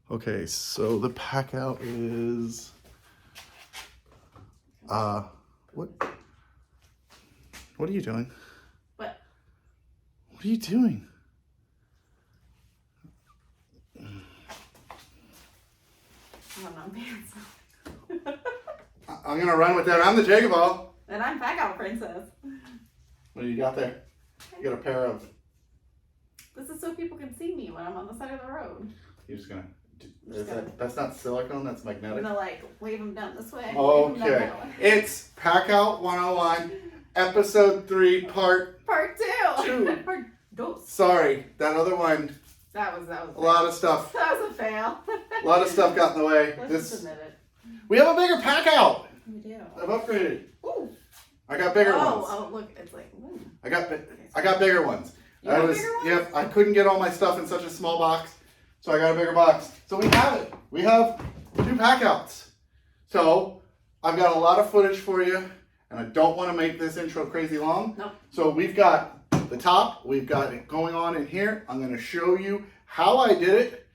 Okay, so the PACKOUT is, what are you doing? What? What are you doing? I'm gonna run with that. I'm the JakeOfALL. And I'm PACKOUT Princess. What do you got there? You got a pair of... This is so people can see me when I'm on the side of the road. You're just gonna... That's not silicone, that's magnetic. I'm gonna like wave them down this way. Okay. It's PACKOUT 101, episode 3, part 2. Sorry, that other one. That was a lot of stuff. That was a fail. A lot of stuff got in the way. Let's just admit it. We have a bigger PACKOUT. We do. I've upgraded. Ooh. I got bigger ones. Oh, look, it's like. Ooh. I got bigger ones. Bigger ones? Yep. I couldn't get all my stuff in such a small box, so I got a bigger box. So we have it. We have 2 PACKOUTs. So I've got a lot of footage for you, and I don't want to make this intro crazy long. Nope. So we've got the top. We've got it going on in here. I'm going to show you how I did it.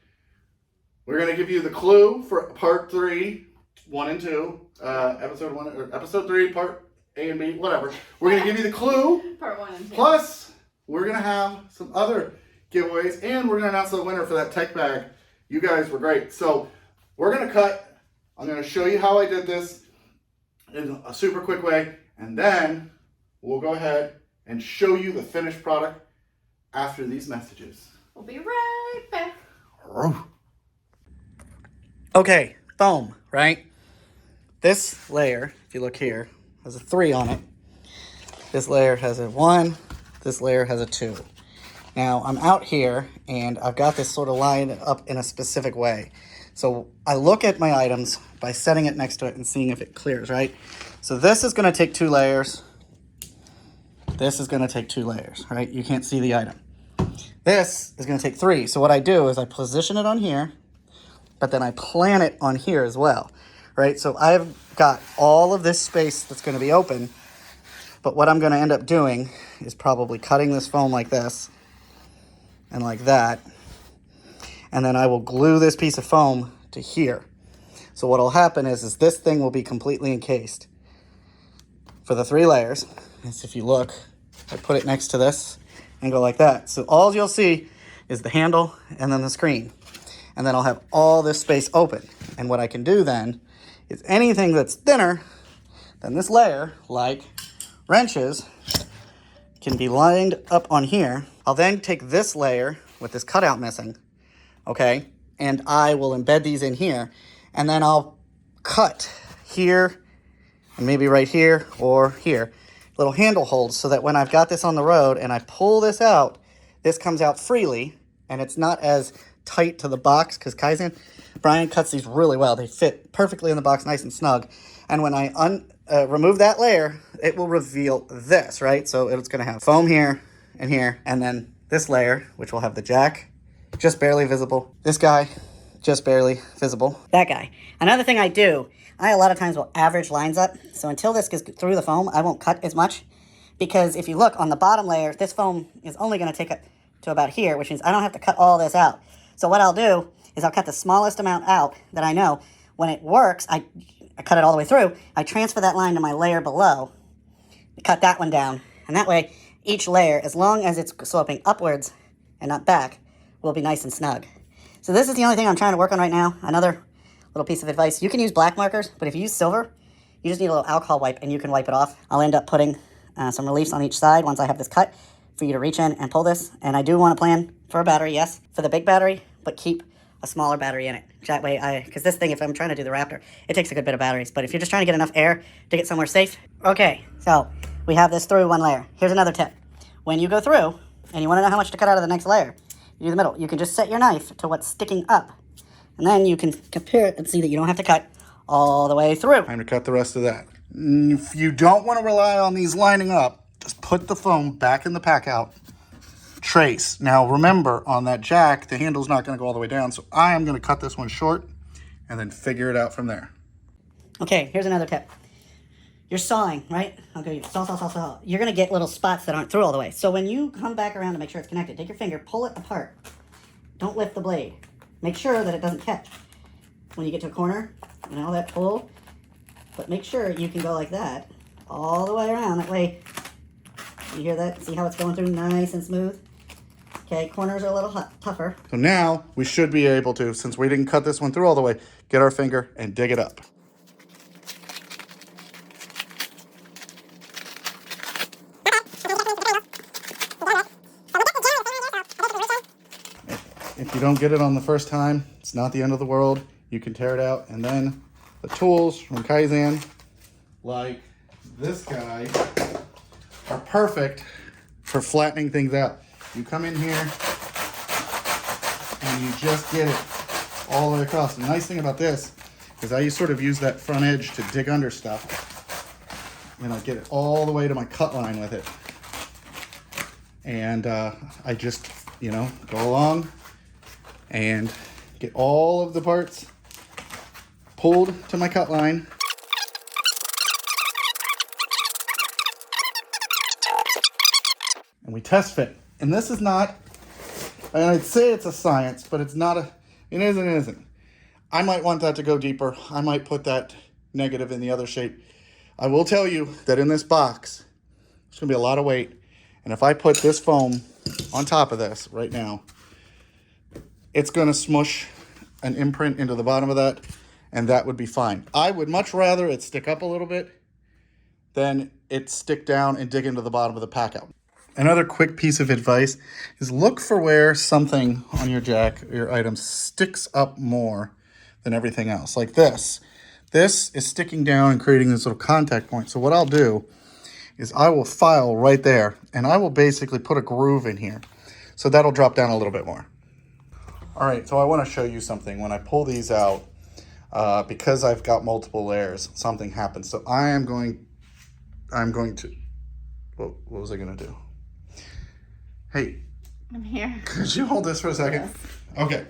We're going to give you the clue for part 3, 1 and 2, episode 1 or episode 3, part A and B, whatever. We're going to give you the clue. Part 1 and 2. Plus, we're going to have some other giveaways, and we're going to announce the winner for that tech bag. You guys were great. So we're going to cut. I'm going to show you how I did this in a super quick way, and then we'll go ahead and show you the finished product after these messages. We'll be right back. Okay, foam, right? This layer, if you look here, has a 3 on it. This layer has a 1. This layer has a 2. Now, I'm out here, and I've got this sort of lined up in a specific way. So I look at my items by setting it next to it and seeing if it clears, right? So this is going to take 2 layers. This is going to take 2 layers, right? You can't see the item. This is going to take 3. So what I do is I position it on here, but then I plan it on here as well, right? So I've got all of this space that's going to be open, but what I'm going to end up doing is probably cutting this foam like this and like that, and then I will glue this piece of foam to here. So what will happen is this thing will be completely encased for the 3 layers. As if you look, I put it next to this and go like that. So all you'll see is the handle and then the screen. And then I'll have all this space open. And what I can do then is anything that's thinner than this layer, like wrenches, can be lined up on here. I'll then take this layer with this cutout missing, okay, and I will embed these in here, and then I'll cut here, and maybe right here or here, little handle holds, so that when I've got this on the road and I pull this out, this comes out freely, and it's not as tight to the box, because Kaizen, Brian cuts these really well. They fit perfectly in the box, nice and snug. And when I remove that layer, it will reveal this, right? So it's going to have foam here, and then this layer, which will have the jack, just barely visible. This guy, just barely visible. That guy. Another thing I do, I a lot of times will average lines up. So until this gets through the foam, I won't cut as much. Because if you look on the bottom layer, this foam is only going to take it to about here, which means I don't have to cut all this out. So what I'll do is I'll cut the smallest amount out that I know. When it works, I cut it all the way through. I transfer that line to my layer below, cut that one down, and that way each layer, as long as it's sloping upwards and not back, will be nice and snug. So this is the only thing I'm trying to work on right now. Another little piece of advice. You can use black markers, but if you use silver, you just need a little alcohol wipe and you can wipe it off. I'll end up putting some reliefs on each side once I have this cut for you to reach in and pull this. And I do want to plan for a battery, yes, for the big battery, but keep a smaller battery in it. That way, because this thing, if I'm trying to do the Raptor, it takes a good bit of batteries. But if you're just trying to get enough air to get somewhere safe. Okay, so we have this through 1 layer. Here's another tip. When you go through, and you want to know how much to cut out of the next layer, you do the middle. You can just set your knife to what's sticking up. And then you can compare it and see that you don't have to cut all the way through. Time to cut the rest of that. If you don't want to rely on these lining up, just put the foam back in the PACKOUT. Trace. Now remember, on that jack, the handle's not going to go all the way down, so I am going to cut this one short and then figure it out from there. Okay, here's another tip. You're sawing, right? Okay, saw. You're going to get little spots that aren't through all the way. So when you come back around to make sure it's connected, take your finger, pull it apart. Don't lift the blade. Make sure that it doesn't catch. When you get to a corner, and all that pull, but make sure you can go like that all the way around. That way, you hear that? See how it's going through nice and smooth? Okay, corners are a little tougher. So now we should be able to, since we didn't cut this one through all the way, get our finger and dig it up. If you don't get it on the first time, it's not the end of the world. You can tear it out. And then the tools from Kaizen, like this guy, are perfect for flattening things out. You come in here and you just get it all the way across. The nice thing about this is I sort of use that front edge to dig under stuff. And I get it all the way to my cut line with it. And I just, you know, go along and get all of the parts pulled to my cut line. And we test fit. And this is not, and I'd say it's a science, but it's not it isn't. I might want that to go deeper. I might put that negative in the other shape. I will tell you that in this box, it's gonna be a lot of weight. And if I put this foam on top of this right now, it's gonna smush an imprint into the bottom of that, and that would be fine. I would much rather it stick up a little bit than it stick down and dig into the bottom of the PACKOUT. Another quick piece of advice is look for where something on your jack or your item sticks up more than everything else. Like this. This is sticking down and creating this little contact point. So what I'll do is I will file right there, and I will basically put a groove in here. So that'll drop down a little bit more. All right, so I want to show you something. When I pull these out, because I've got multiple layers, something happens. So I'm going to, what was I going to do? Hey. I'm here. Could you hold this for a second? Yes. Okay.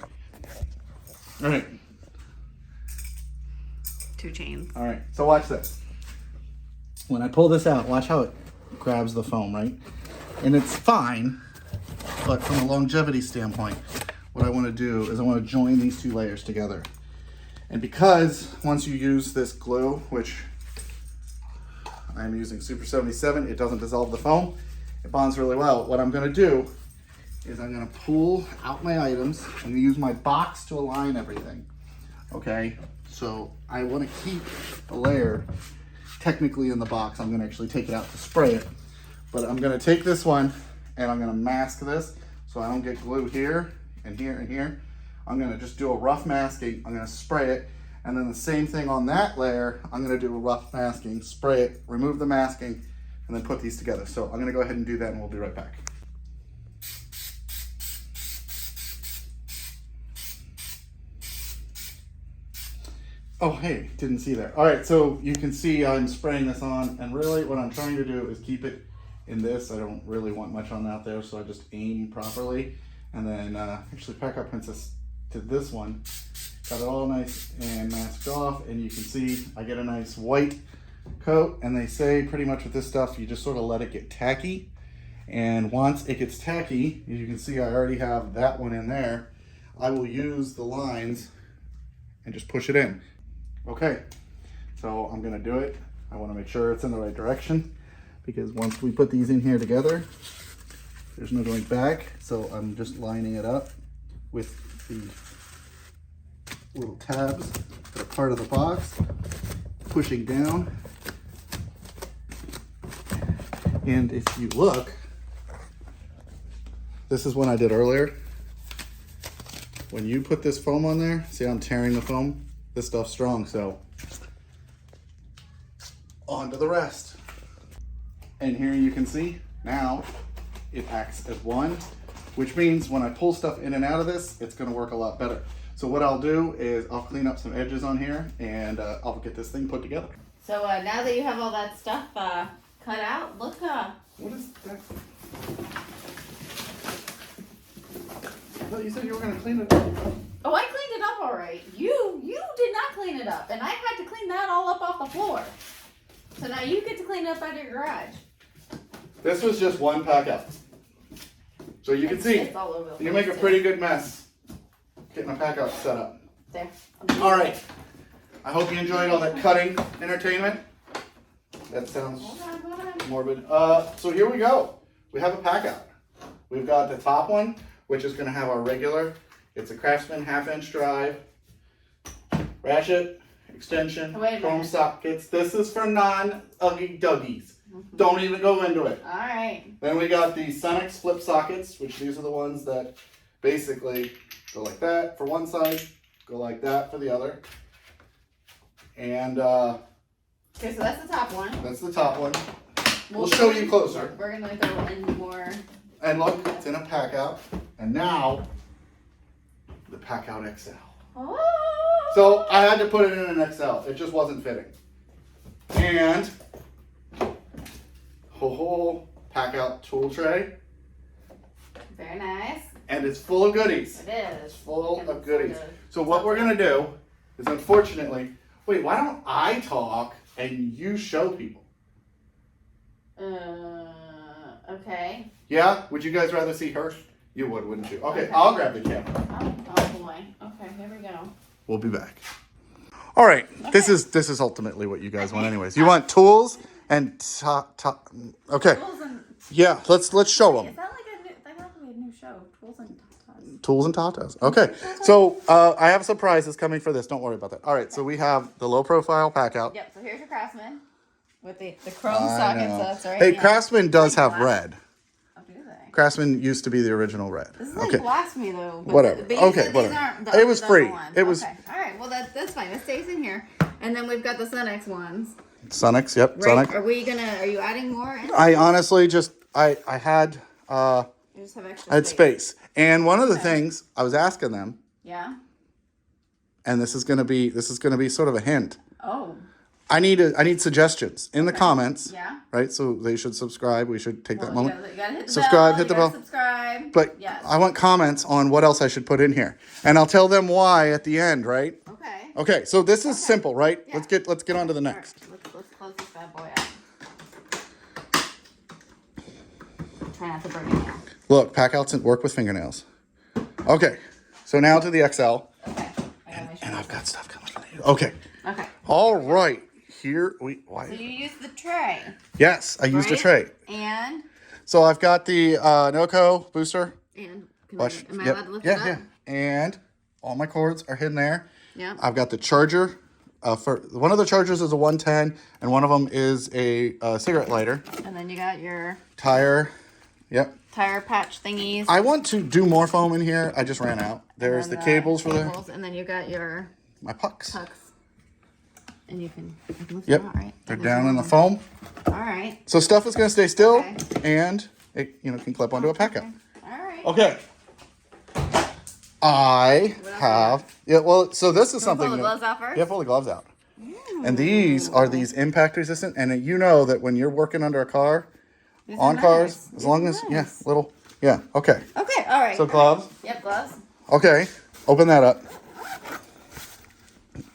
All right. 2 chains. All right, so watch this. When I pull this out, watch how it grabs the foam, right? And it's fine, but from a longevity standpoint, what I want to do is I want to join these two layers together. And because once you use this glue, which I'm using Super 77, it doesn't dissolve the foam. It bonds really well. What I'm going to do is I'm going to pull out my items. I'm going to use my box to align everything. Okay, so I want to keep a layer technically in the box. I'm going to actually take it out to spray it. But I'm going to take this one and I'm going to mask this so I don't get glue here and here and here. I'm going to just do a rough masking. I'm going to spray it. And then the same thing on that layer, I'm going to do a rough masking, spray it, remove the masking, and then put these together. So I'm going to go ahead and do that, and we'll be right back. Oh, hey, didn't see there. All right, so you can see I'm spraying this on, and really what I'm trying to do is keep it in this. I don't really want much on out there, so I just aim properly. And then actually PACKOUT Princess did this one. Got it all nice and masked off, and you can see I get a nice white coat. And they say pretty much with this stuff, you just sort of let it get tacky. And once it gets tacky, as you can see, I already have that one in there. I will use the lines and just push it in. Okay, so I'm gonna do it. I wanna make sure it's in the right direction, because once we put these in here together, there's no going back. So I'm just lining it up with the little tabs that are part of the box, pushing down. And if you look, this is what I did earlier. When you put this foam on there, see how I'm tearing the foam? This stuff's strong, so on to the rest. And here you can see, now it acts as one, which means when I pull stuff in and out of this, it's gonna work a lot better. So what I'll do is I'll clean up some edges on here, and I'll get this thing put together. So now that you have all that stuff cut out, look. What is that? I thought you said you were gonna clean it up. Oh, I cleaned it up all right. You did not clean it up, and I had to clean that all up off the floor. So now you get to clean it up out of your garage. This was just one PACKOUT. So you can see, It's all over the you place, make a too. pretty good mess. getting a pack out set up. There. All right. I hope you enjoyed all that cutting entertainment. That sounds Hold on. morbid. So here we go. We have a pack out. We've got the top one, which is going to have our regular. It's a Craftsman 1/2-inch drive, ratchet, extension, Wait a chrome minute. sockets. This is for non-uggy duggies. Don't even go into it. All right. Then we got the Sunex flip sockets, which these are the ones that basically go like that for one side, go like that for the other. And Okay, so that's the top one. that's the top one. We'll show you closer. We're gonna go in more. And look, it's in a pack out. And now, the PACKOUT XL. Oh. So I had to put it in an XL. It just wasn't fitting. And, PACKOUT tool tray. Very nice. And it's full of goodies. It is. It's full It of looks goodies. good. So what we're gonna do is, unfortunately, wait, why don't I talk and you show people? Okay. Yeah? Would you guys rather see her? You would, wouldn't you? Okay, I'll grab the camera. Oh boy. Okay, here we go. We'll be back. All right, this is ultimately what you guys want, anyways. You want tools and okay, Tools and yeah. Let's show them. is that like a new show? Tools and tatas. Tools and tatas. Okay, so I have surprises coming for this. Don't worry about that. All right, so we have the low profile PACKOUT. Yep. So here's your Craftsman with the chrome I sockets. know. That's right. Hey, yeah. Craftsman does have Black. red. Oh, do they? Craftsman used to be the original red. This is Okay, like blasphemy though. But Whatever. But you Okay, said these whatever. aren't the It was other free. ones. It was- Okay. All right. Well, that's fine. It stays in here. And then we've got the Sunex ones. Sunex. Yep, Right? Sunex. Are you adding more in? I honestly just I had You just have extra I had space, and one of the things I was asking them, Yeah. and this is gonna be sort of a hint. Oh. I need suggestions in the comments. Yeah. Right, so they should subscribe. We should take that You moment. gotta hit the Subscribe, bell. hit the you gotta bell. Subscribe. But yes. I want comments on what else I should put in here, and I'll tell them why at the end. Right? Okay. Okay. So this is simple, right? Yeah. Let's get on to the All right, next. let's close this bad boy up. Try not to break it now. Look, PACKOUTs work with fingernails. Okay. So now to the XL, Okay. I gotta make sure. and I've got stuff coming. Okay. Okay. All right. Here we. So Why? you use the tray. Yes, I used a right? tray. And So I've got the Noco booster. am Watch. I Yep. allowed to lift Yeah, it up? yeah. And all my cords are hidden there. Yeah. I've got the charger. For one of the chargers is a 110, and one of them is a cigarette lighter. And then you got your Tire. Yep. tire patch thingies. I want to do more foam in here. I just ran out. There's and the then cables for cables, and then you got your my pucks. tucks. And you can lift Yep. them out, right? They're That down is in the normal. foam. All right. So stuff is going to stay still, Okay. and it can clip onto a PACKOUT. All right. Okay. I else have so this is something Pull the that- gloves out first? Yeah, pull the gloves out. And these are these impact resistant, and you know that when you're working under a car, These on are cars, nice. as These long are as nice. okay. Okay. All right. So gloves. Yep. Gloves. Okay, open that up.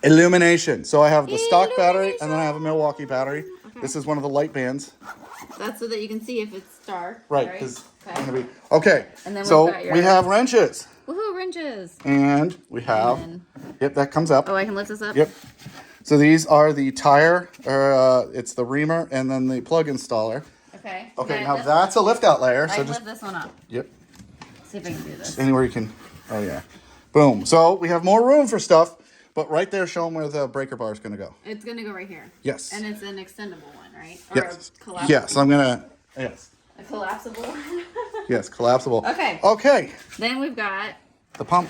Illumination. So I have the stock battery, and then I have a Milwaukee battery. Okay. This is one of the light bands. That's so that you can see if it's dark. Right, because Okay. gonna be okay. And then so we've got your- we have wrenches, Woohoo! Wrenches. and we have. And Yep, that comes up. oh, I can lift this up. Yep. So these are the tire, or it's the reamer, and then the plug installer. Okay. Okay, And now this- that's a lift out layer. I So can just lift this one up. yep, See if I can do this. anywhere you can. Oh yeah, boom. So we have more room for stuff, but right there, show them where the breaker bar is going to go. It's gonna go right here. Yes. And it's an extendable one, right? Or Yes. a collapsible. Yes. I'm gonna. Yes. A collapsible one. Yes. Collapsible. Okay. Okay. Then we've got The pump.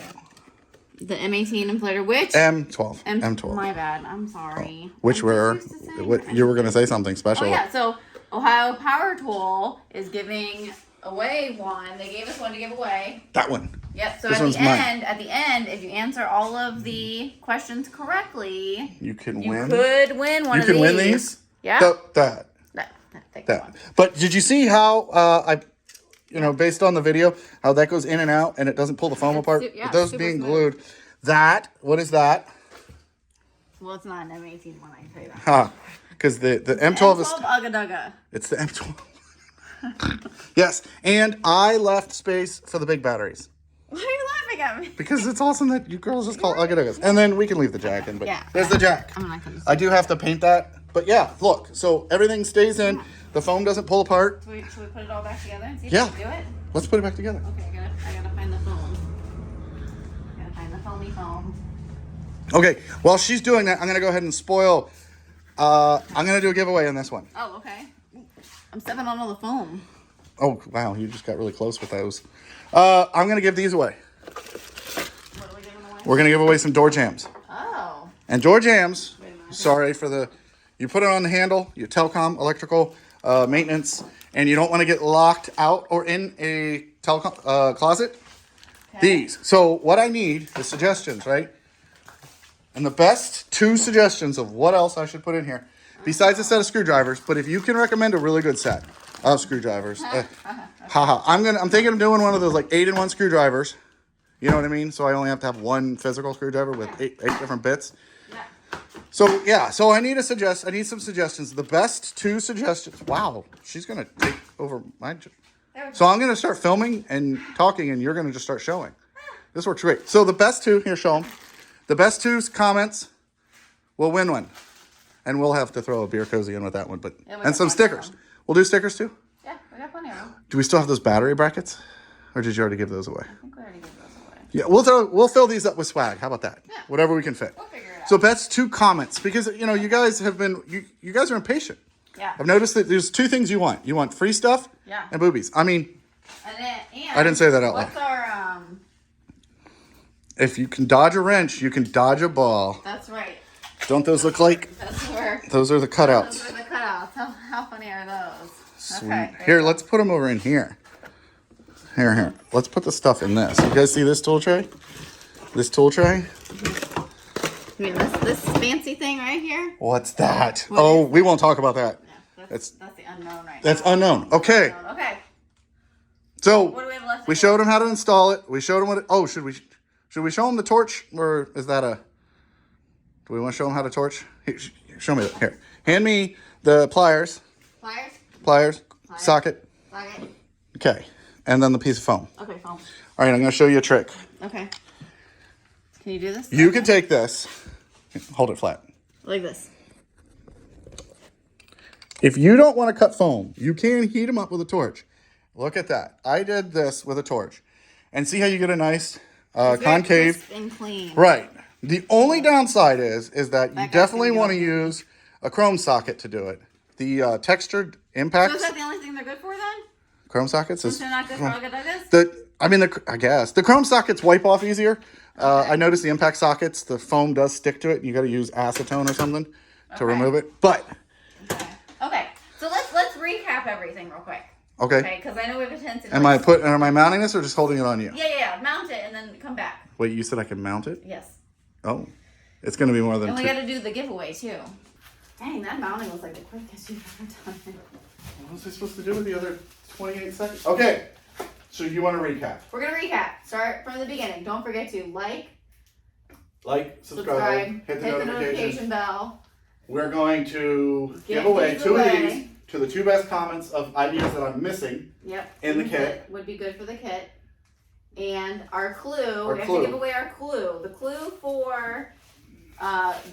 the M18 inflator, which M12. M- M12. My bad. I'm sorry. Which I'm were just used to saying what, you were going to say something special. Oh yeah. So Ohio Power Tool is giving away one. They gave us one to give away. That one. Yep. So This at one's the mine. end, if you answer all of the questions correctly, You can you win. could win one You of can these. win these. Yeah. That. Take That. one. But did you see how based on the video, how that goes in and out and it doesn't pull the foam apart? yeah, It does super being smooth. glued. That. What is that? Well, it's not an M18 one. I can tell you that. Huh. Because the M12 is. M12 Ugga Dugga. It's the M12. Yes. And I left space for the big batteries. Why are you laughing laughing at me? Because it's awesome that you girls just call it Ugga. And then we can leave the jack in, but Yeah. there's the jack. I'm not gonna. I do have to paint that, but yeah, look, so everything stays in. The foam doesn't pull apart. Should we put it all back together and see if Yeah. we can do it? Let's put it back together. Okay, I gotta find the foam. Gotta find the foamy foam. Okay, while she's doing that, I'm gonna go ahead and spoil. I'm gonna do a giveaway on this one. Oh, okay. I'm stepping on all the foam. Oh, wow, you just got really close with those. I'm gonna give these away. What are we giving away? We're gonna give away some door jams. Oh. And door jams, Wait a minute. sorry for the, you put it on the handle, your telecom, electrical, maintenance, and you don't want to get locked out or in a telecom closet. Okay. These. So what I need is suggestions, right? And the best 2 suggestions of what else I should put in here, besides a set of screwdrivers. But if you can recommend a really good set of screwdrivers, haha, I'm thinking of doing one of those like 8-in-1 screwdrivers. You know what I mean? So I only have to have one physical screwdriver with eight different bits. Yeah. So yeah, so I need some suggestions. The best 2 suggestions. Wow, she's gonna take over my. So I'm gonna start filming and talking, and you're gonna just start showing. This works great. So the best 2 here, show them. The best 2 comments will win one, and we'll have to throw a beer cozy in with that one, but Yeah, we and got some plenty of stickers. them. We'll do stickers too. Yeah, we got plenty of them. Do we still have those battery brackets, or did you already give those away? I think we already gave those away. Yeah, we'll fill these up with swag. How about that? Yeah. Whatever we can fit. We'll figure it out. So best 2 comments, because you know you guys have been you guys are impatient. Yeah. I've noticed that there's 2 things you want. You want free stuff. Yeah. And boobies. I mean, And then, I didn't say that out loud. What's our if you can dodge a wrench, you can dodge a ball. That's right. Don't those look like? That's where. Those are the cutouts. Those are the cutouts. How funny are those? Sweet. Okay. Here, let's put them over in here. Here. Let's put the stuff in this. You guys see this tool tray? This tool tray? I mean, this fancy thing right here. What's that? What Oh, is we won't talk about that. Yeah, That's that's the unknown right that's now. unknown. Okay. Okay. So What do we have left to we do? showed them how to install it. We showed them what. Should we show them the torch, or is that a? Do we want to show them how to torch? Here, show me that. Here, hand me the pliers, Pliers. socket. Socket. Okay, and then the piece of foam. Okay, foam. All right, I'm going to show you a trick. Okay. Can you do this? You can take this, hold it flat. Like this. If you don't want to cut foam, you can heat them up with a torch. Look at that. I did this with a torch, and see how you get a nice It's very concave. crisp and clean. Right. The only downside is that you That guy's definitely gonna want to go. use a chrome socket to do it. The textured So impacts, is that the only thing they're good for then? chrome sockets is They're not good for Ugga I guess the chrome sockets wipe off easier. I noticed the impact sockets, the foam does stick to it. You got to use acetone or something to Okay. remove it. But Okay. So let's recap everything real quick. okay, Okay, because I know we have a tendency. to am I mounting this or just holding it on you? Yeah. Mount it and then come back. Wait, you said I can mount it? Yes. Oh, it's going to be more than And we 2. got to do the giveaway too. Dang, that mounting was like the quickest you've ever done. What was I supposed to do with the other 28 seconds? Okay, so you want to recap? We're gonna recap. Start from the beginning. Don't forget to like, Subscribe, hit the notification. bell. We're going to give Give away these 2 of away. these to the 2 best comments of ideas that I'm missing. Yep. In the kit. Would be good for the kit. And our clue. Our we have clue. to give away our clue. The clue for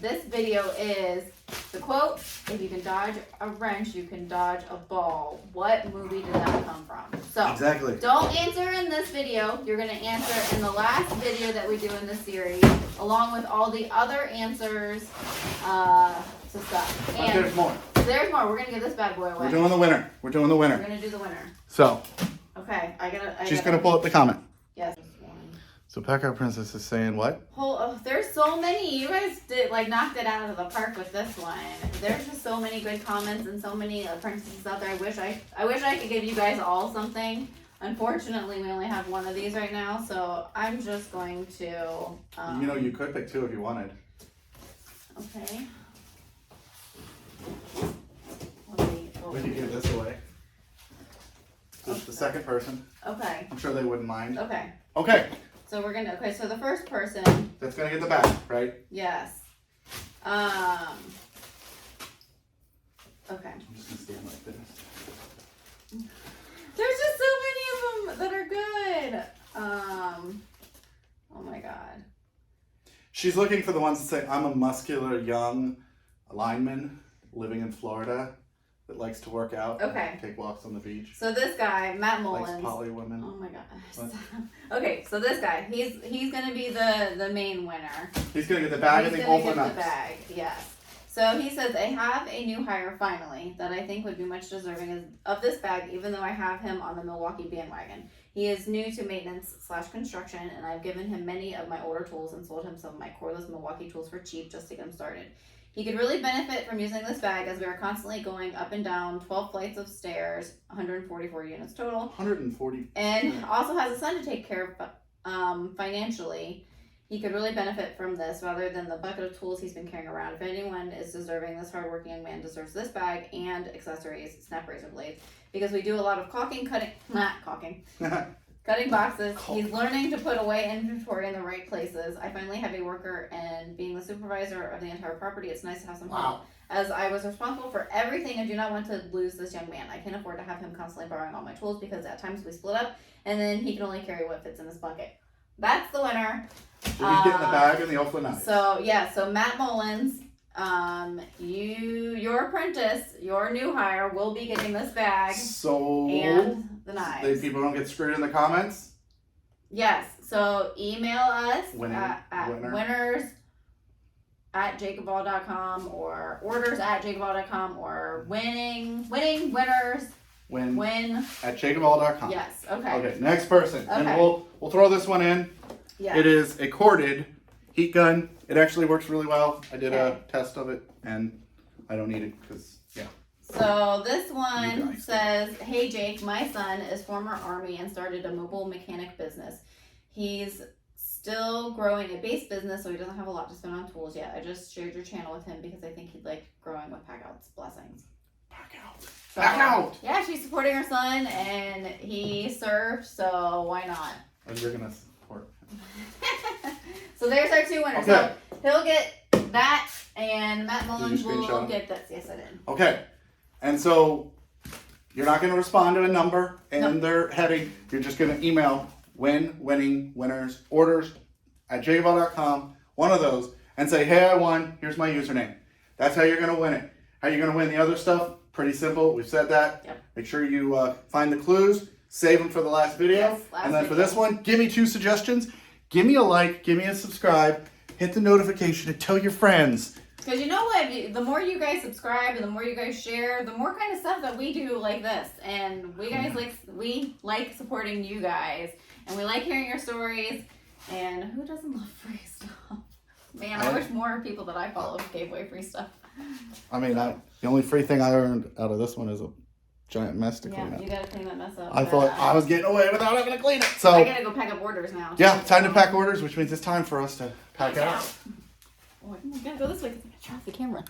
this video is the quote: "If you can dodge a wrench, you can dodge a ball." What movie did that come from? So Exactly. don't answer in this video. You're gonna answer in the last video that we do in this series, along with all the other answers to stuff. But And there's more. there's more. We're gonna give this bad boy away. We're doing the winner. We're doing the We're winner. gonna do the winner. So Okay, she's gonna pull up the comment. Yes. So Packout Princess is saying what? There's so many. You guys knocked it out of the park with this one. There's just so many good comments and so many princesses out there. I wish I could give you guys all something. Unfortunately, we only have one of these right now, so I'm just going to. you could pick 2 if you wanted. Okay. We could give this away. Just the second person. Okay. I'm sure they wouldn't mind. Okay. Okay. So we're gonna. Okay. So the first person. That's gonna get the back, right? Yes. Okay. I'm just gonna stand like this. There's just so many of them that are good. Oh my god. She's looking for the ones that say, I'm a muscular young lineman living in Florida that likes to work out. Okay. And take walks on the beach. So this guy, Matt Likes Mullins. poly women. Oh my god. What? Okay, so this guy, he's gonna be the main winner. He's gonna get the bag and the gonna Ultra get Nuts. the bag, yes. So he says, I have a new hire finally that I think would be much deserving of this bag, even though I have him on the Milwaukee bandwagon. He is new to maintenance / construction, and I've given him many of my older tools and sold him some of my cordless Milwaukee tools for cheap just to get him started. He could really benefit from using this bag as we are constantly going up and down 12 flights of stairs, 144 units total, 140. and also has a son to take care of financially. He could really benefit from this rather than the bucket of tools he's been carrying around. If anyone is deserving, this hardworking young man deserves this bag and accessories, snap razor blades, because we do a lot of cutting boxes. He's learning to put away inventory in the right places. I finally have a worker, and being the supervisor of the entire property, it's nice to have some help. As I was responsible for everything, I do not want to lose this young man. I can't afford to have him constantly borrowing all my tools because at times we split up, and then he can only carry what fits in his bucket. That's the winner. So he's getting the bag and the Ultra Nuts. So yeah, so Matt Mullins, your apprentice, your new hire will be getting this bag So and the knives. these people don't get screwed in the comments. Yes. So email us Winning, at winner. winners@jakeofall.com or orders@jakeofall.com or winners win. At JakeOfALL.com. Yes. Okay. Okay, next person. And Okay. we'll throw this one in. Yeah. It is a corded heat gun. It actually works really well. I did a Okay. test of it and I don't need it because, yeah. So this You one guys. says, hey Jake, my son is former Army and started a mobile mechanic business. He's still growing a base business, so he doesn't have a lot to spend on tools yet. I just shared your channel with him because I think he'd like growing with Packouts. Blessings. Packout. So, Packout! yeah, she's supporting her son and he served, so why not? And you're going to support. So there's our two winners. Okay. So he'll get that and Matt Did Mullins you will screenshot? get this. Yes, I did. Okay. And so you're not going to respond to a number and No. their heading. You're just going to email winning, winners, orders at jakeofall.com, one of those, and say, hey, I won. Here's my username. That's how you're going to win it. How you're going to win the other stuff? Pretty simple. We've said that. Yep. Make sure you find the clues, save them for the last video. Yes, last and then for video. this one, give me 2 suggestions. Give me a like, give me a subscribe, hit the notification, and tell your friends. Because you know what? The more you guys subscribe and the more you guys share, the more kind of stuff that we do like this. And we guys we like supporting you guys. And we like hearing your stories. And who doesn't love free stuff? Man, I wish more people that I follow gave away free stuff. I mean, the only free thing I earned out of this one is a giant mess to clean Yeah, up. you gotta clean that mess up. I thought I was getting away without having to clean it. I So, gotta go pack up orders now. yeah, time to pack orders, which means it's time for us to pack out. Oh, I gotta go this way because I gotta turn off the camera.